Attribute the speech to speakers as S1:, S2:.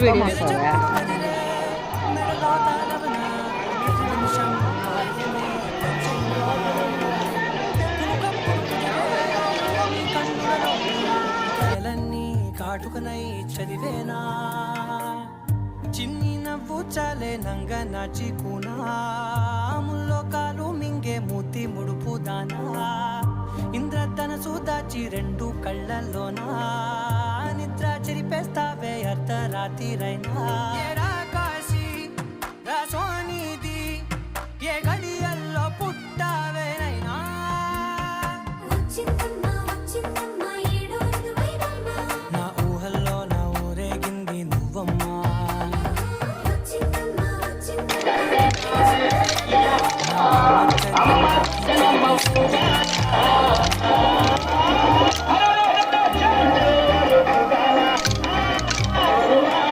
S1: Video తీస్తావా?
S2: కాటుకనై చదివేనా చిన్ని నవ్వు చాలే నంగ నాచికునా ముల్లోకాలు మింగే మూతి ముడుపు దానా ఇంద్రధనసు దాచి రెండు కళ్ళల్లోనా నిద్ర చెరిపేస్తావే అర్ధరాత్రిరైనా కాశీ రాసోనిది ఏ గడియల్లో పుట్టావేనైనా నా ఊహల్లో నా ఊరేగింది నువ్వమ్మా నా